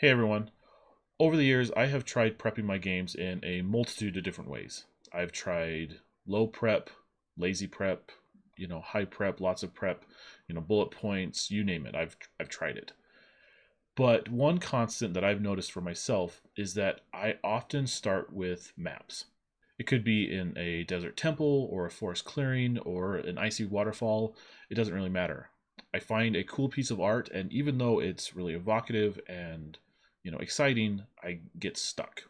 Hey everyone. Over the years, I have tried prepping my games in a multitude of different ways. I've tried low prep, lazy prep, high prep, lots of prep, bullet points, you name it. I've tried it. But one constant that I've noticed for myself is that I often start with maps. It could be in a desert temple or a forest clearing or an icy waterfall. It doesn't really matter. I find a cool piece of art, and even though it's really evocative and exciting, I get stuck.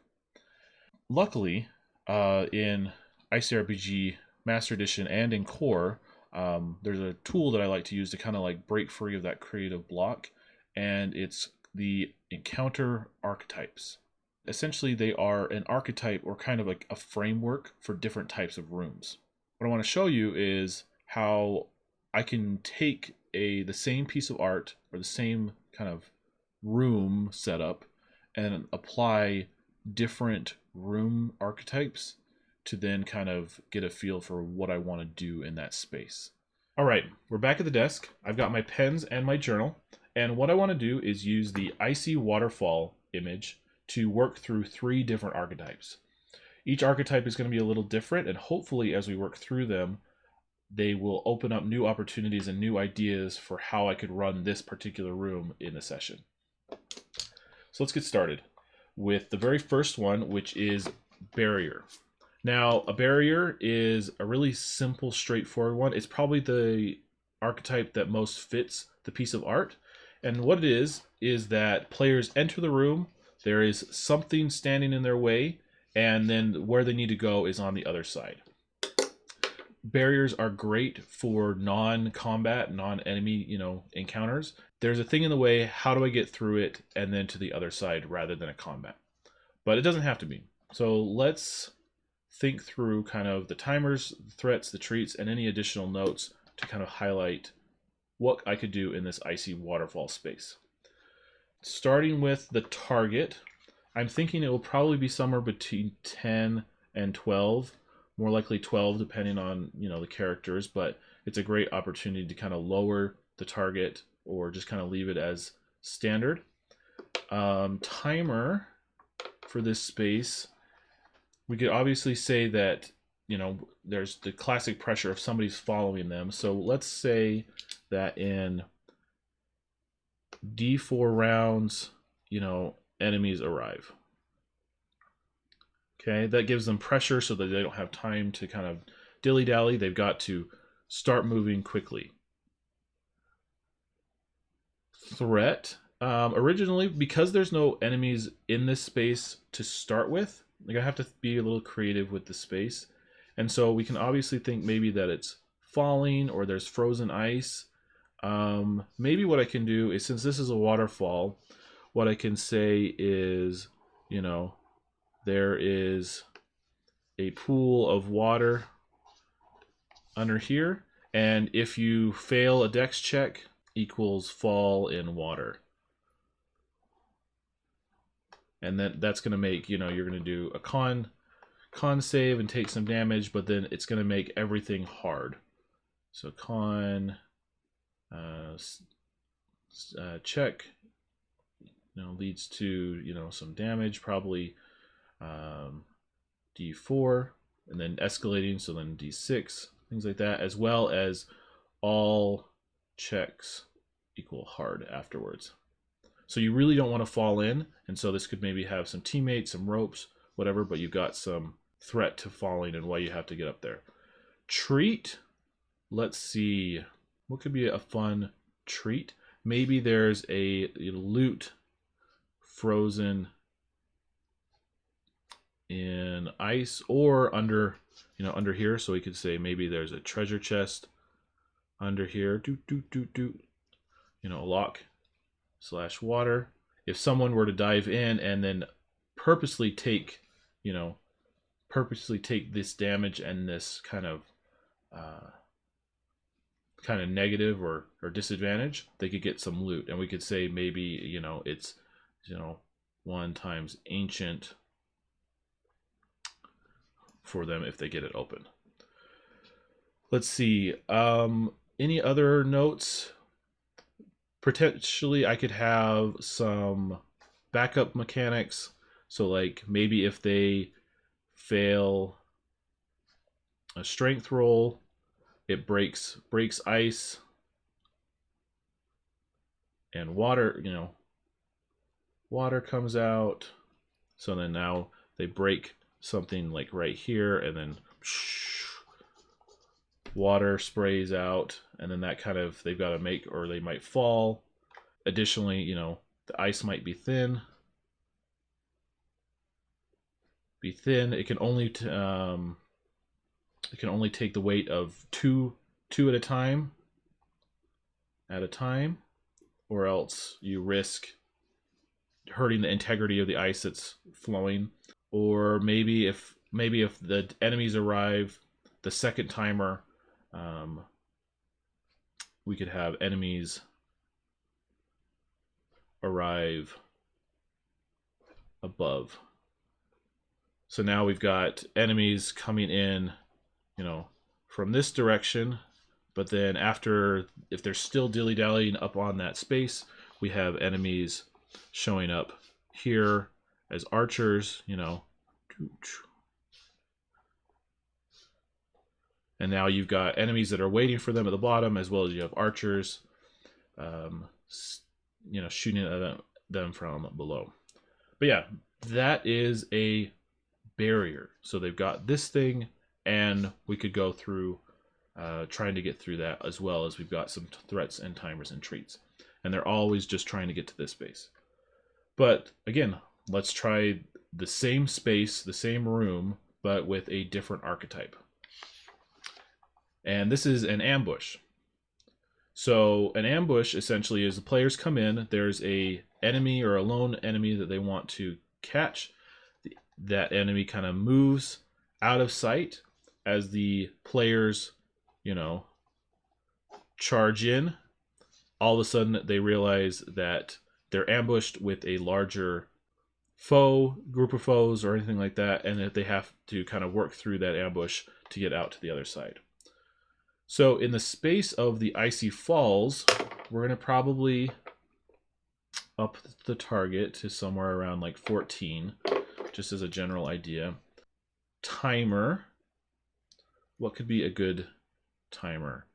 Luckily, in ICRPG Master Edition and in Core, there's a tool that I like to use to kind of like break free of that creative block, and it's the encounter archetypes. Essentially, they are an archetype or kind of like a framework for different types of rooms. What I want to show you is how I can take the same piece of art or the same kind of room setup and apply different room archetypes to then kind of get a feel for what I want to do in that space. All right, we're back at the desk. I've got my pens and my journal, and what I want to do is use the icy waterfall image to work through 3 different archetypes. Each archetype is going to be a little different, and hopefully as we work through them, they will open up new opportunities and new ideas for how I could run this particular room in a session. So let's get started with the very first one, which is barrier. Now, a barrier is a really simple, straightforward one. It's probably the archetype that most fits the piece of art. And what it is that players enter the room, there is something standing in their way, and then where they need to go is on the other side. Barriers are great for non-combat, non-enemy, encounters. There's a thing in the way, how do I get through it and then to the other side rather than a combat? But it doesn't have to be. So let's think through kind of the timers, the threats, the treats, and any additional notes to kind of highlight what I could do in this icy waterfall space. Starting with the target, I'm thinking it will probably be somewhere between 10 and 12, more likely 12 depending on the characters, but it's a great opportunity to kind of lower the target or just kind of leave it as standard. Timer for this space, we could obviously say that there's the classic pressure if somebody's following them. So let's say that in D4 rounds, enemies arrive. Okay, that gives them pressure so that they don't have time to kind of dilly-dally. They've got to start moving quickly. Threat. Originally, because there's no enemies in this space to start with, like I have to be a little creative with the space. And so we can obviously think maybe that it's falling or there's frozen ice. Maybe what I can do is, since this is a waterfall, what I can say is, there is a pool of water under here, and if you fail a dex check, equals fall in water. And then that's going to make, you're going to do a con save and take some damage, but then it's going to make everything hard. So con check leads to some damage, probably D4, and then escalating, so then D6, things like that, as well as all checks equal hard afterwards. So you really don't want to fall in, and so this could maybe have some teammates, some ropes, whatever, but you've got some threat to falling and why you have to get up there. Treat, let's see, what could be a fun treat? Maybe there's a loot frozen in ice or under here, so we could say maybe there's a treasure chest under here, a lock / water. If someone were to dive in and then purposely take this damage and this kind of negative or disadvantage, they could get some loot, and we could say maybe it's 1 times ancient for them if they get it open. Let's see, any other notes? Potentially I could have some backup mechanics. So like maybe if they fail a strength roll, it breaks ice and water, water comes out. So then now they break something like right here, and then water sprays out, and then that kind of, they've got to make, or they might fall. Additionally, the ice might be thin. It can only take the weight of two at a time, or else you risk hurting the integrity of the ice that's flowing. Or maybe if the enemies arrive the second timer, we could have enemies arrive above. So now we've got enemies coming in, from this direction, but then after, if they're still dilly-dallying up on that space, we have enemies showing up here as archers, and now you've got enemies that are waiting for them at the bottom, as well as you have archers, shooting at them from below. But yeah, that is a barrier. So they've got this thing, and we could go through trying to get through that, as well as we've got some threats and timers and treats. And they're always just trying to get to this space. But again, let's try the same space, the same room, but with a different archetype. And this is an ambush. So an ambush essentially is the players come in, there's a enemy or a lone enemy that they want to catch. That enemy kind of moves out of sight as the players, charge in. All of a sudden they realize that they're ambushed with a larger group of foes or anything like that, and that they have to kind of work through that ambush to get out to the other side. So in the space of the icy falls, we're going to probably up the target to somewhere around like 14, just as a general idea. Timer. What could be a good timer?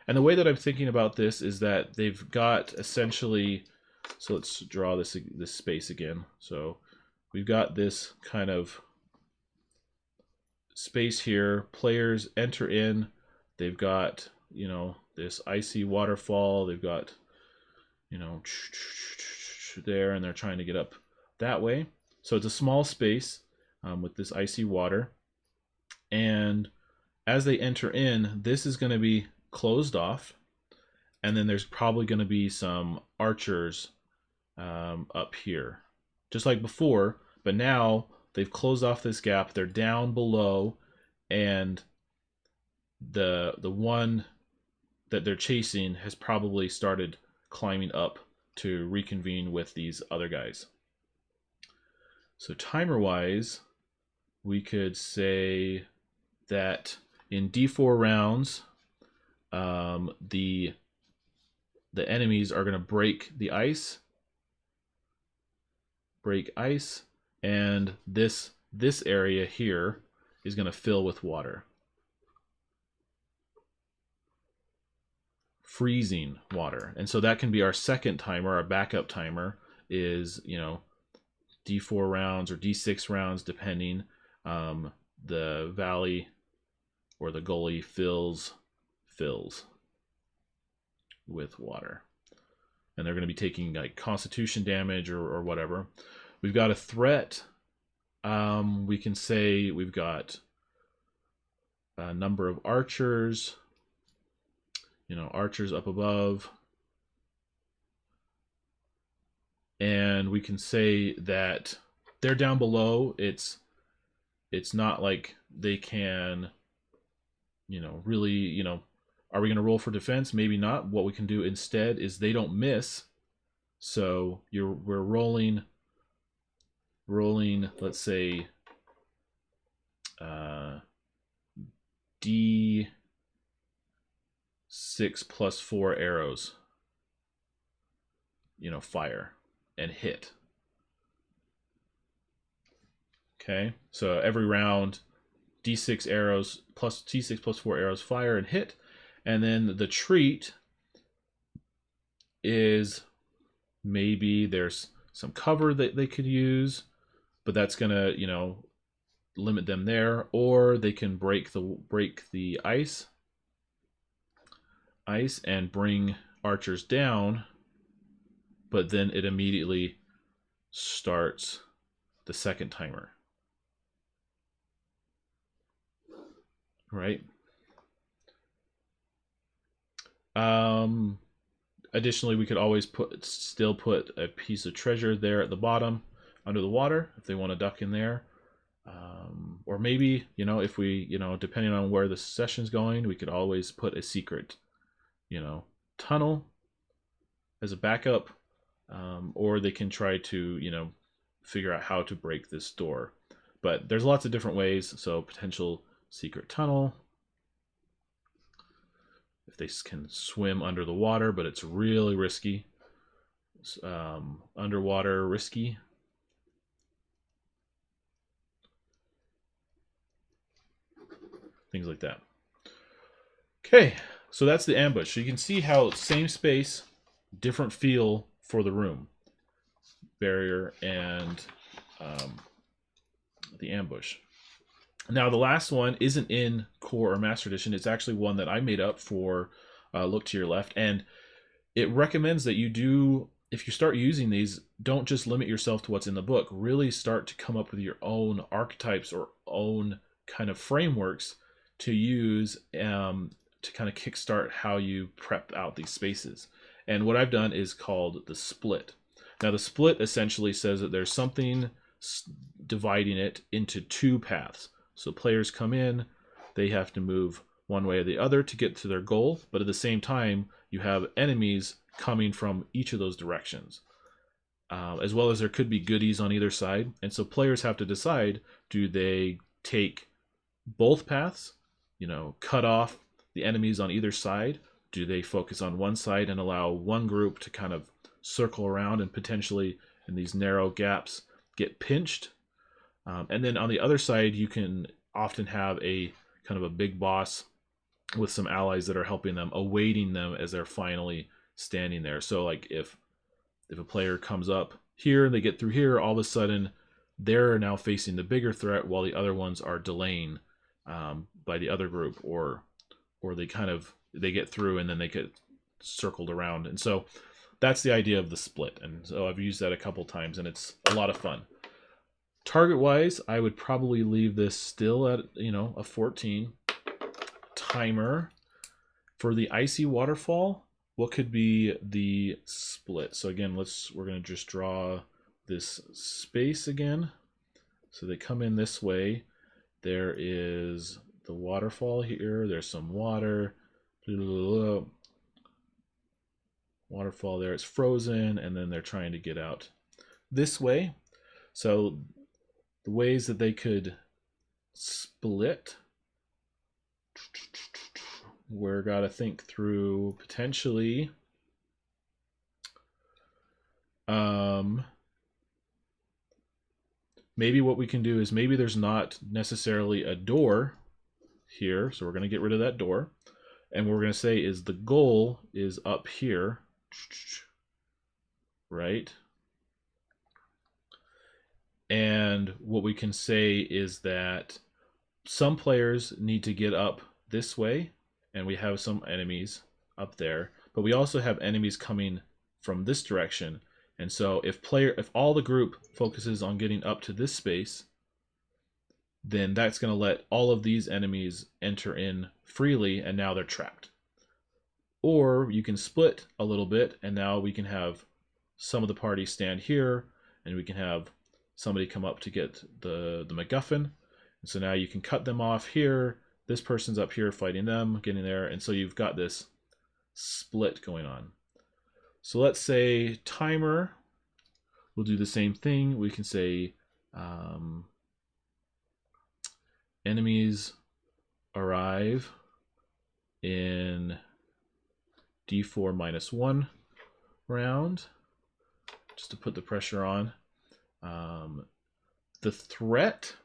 And the way that I'm thinking about this is that they've got essentially, so let's draw this space again. So we've got this kind of space here. Players enter in. They've got, this icy waterfall. They've got, there, and they're trying to get up that way. So it's a small space with this icy water. And as they enter in, this is going to be closed off. And then there's probably going to be some archers up here, just like before. But now they've closed off this gap. They're down below, and the one that they're chasing has probably started climbing up to reconvene with these other guys. So timer wise, we could say that in D4 rounds, the enemies are going to break ice, and this area here is going to fill with water. Freezing water. And so that can be our second timer. Our backup timer is, D4 rounds or D6 rounds, depending. The valley or the gully fills with water. And they're going to be taking like constitution damage or whatever. We've got a threat. We can say we've got a number of archers. Archers up above. And we can say that they're down below. It's not like they can, really, are we going to roll for defense? Maybe not. What we can do instead is they don't miss. So we're rolling, let's say, D6 plus 4 arrows, fire and hit. Okay, so every round, D6 arrows plus T6 plus 4 arrows fire and hit. And then the treat is maybe there's some cover that they could use, but that's gonna, you know, limit them there. Or they can break the ice and bring archers down, but then it immediately starts the second timer. Right? Additionally, we could always still put a piece of treasure there at the bottom under the water if they want to duck in there. Or maybe, you know, if we, you know, depending on where the session's going, we could always put a secret, you know, tunnel as a backup. Or they can try to, you know, figure out how to break this door. But there's lots of different ways. So potential secret tunnel. If they can swim under the water, but it's really risky. Underwater risky. Things like that. Okay, so that's the ambush. So you can see how same space, different feel for the room. Barrier and the ambush. Now the last one isn't in Core or Master Edition. It's actually one that I made up for Look to Your Left. And it recommends that you do, if you start using these, don't just limit yourself to what's in the book. Really start to come up with your own archetypes or own kind of frameworks to use to kind of kickstart how you prep out these spaces. And what I've done is called the split. Now the split essentially says that there's something dividing it into two paths. So players come in, they have to move one way or the other to get to their goal, but at the same time, you have enemies coming from each of those directions. As well as there could be goodies on either side. And so players have to decide, do they take both paths, you know, cut off the enemies on either side? Do they focus on one side and allow one group to kind of circle around and potentially in these narrow gaps get pinched? And then on the other side, you can often have a kind of a big boss with some allies that are helping them, awaiting them as they're finally standing there. So like if a player comes up here and they get through here, all of a sudden they're now facing the bigger threat while the other ones are delaying by the other group, or they get through and then they get circled around. And so that's the idea of the split. And so I've used that a couple times and it's a lot of fun. Target wise, I would probably leave this still at, you know, a 14 timer. For the icy waterfall, what could be the split? So again, we're going to just draw this space again. So they come in this way. There is the waterfall here. There's some water. Waterfall there. It's frozen, and then they're trying to get out this way. So the ways that they could split, we're got to think through potentially maybe what we can do is maybe there's not necessarily a door here, so we're going to get rid of that door, and what we're going to say is the goal is up here, right? And what we can say is that some players need to get up this way, and we have some enemies up there, but we also have enemies coming from this direction. And so if all the group focuses on getting up to this space, then that's going to let all of these enemies enter in freely, and now they're trapped. Or you can split a little bit, and now we can have some of the party stand here, and we can have somebody come up to get the MacGuffin. And so now you can cut them off here. This person's up here fighting them, getting there. And so you've got this split going on. So let's say timer, we'll do the same thing. We can say enemies arrive in D4 -1 round, just to put the pressure on. The threat,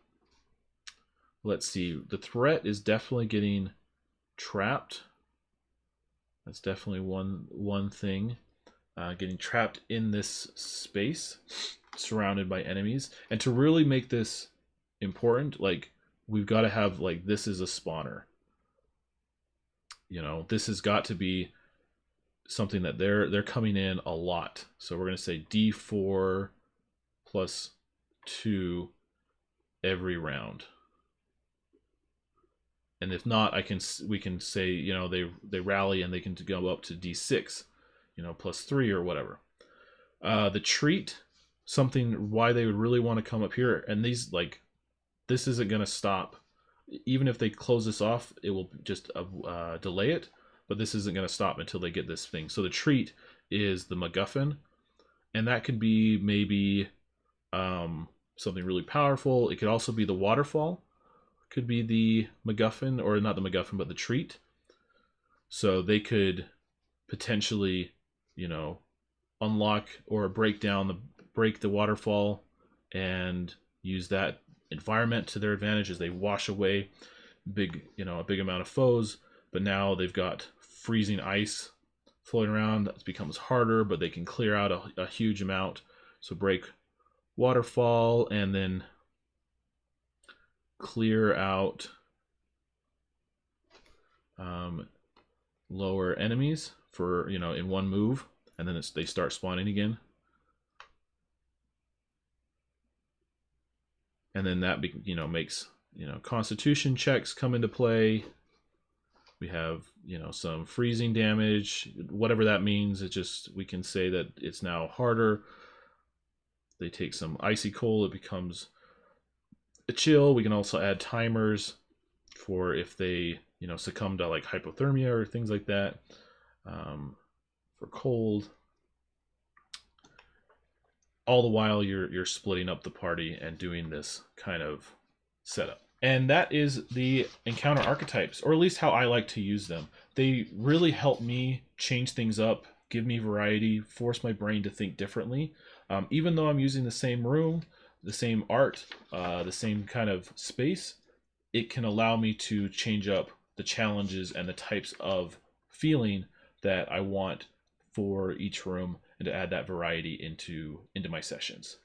let's see, the threat is definitely getting trapped. That's definitely one thing. Getting trapped in this space, surrounded by enemies. And to really make this important, like, we've got to have, like, this is a spawner. You know, this has got to be something that they're coming in a lot. So we're going to say D4 plus 2 every round. And if not, we can say, you know, they rally and they can go up to D6, you know, plus 3 or whatever. The treat, something why they would really want to come up here, and these, like, this isn't going to stop. Even if they close this off, it will just delay it, but this isn't going to stop until they get this thing. So the treat is the MacGuffin, and that could be maybe something really powerful. It could also be the waterfall, could be the MacGuffin, or not the MacGuffin, but the treat. So they could potentially, you know, unlock or break the waterfall and use that environment to their advantage as they wash away a big amount of foes. But now they've got freezing ice floating around. That becomes harder, but they can clear out a huge amount. So break waterfall and then clear out lower enemies for, you know, in one move, and then they start spawning again. And then that, you know, makes, you know, constitution checks come into play. We have, you know, some freezing damage, whatever that means. It just, we can say that it's now harder. They take some icy cold, it becomes a chill. We can also add timers for if they, you know, succumb to like hypothermia or things like that. For cold, all the while you're splitting up the party and doing this kind of setup. And that is the encounter archetypes, or at least how I like to use them. They really help me change things up, give me variety, force my brain to think differently. Even though I'm using the same room, the same art, the same kind of space, it can allow me to change up the challenges and the types of feeling that I want for each room, and to add that variety into my sessions.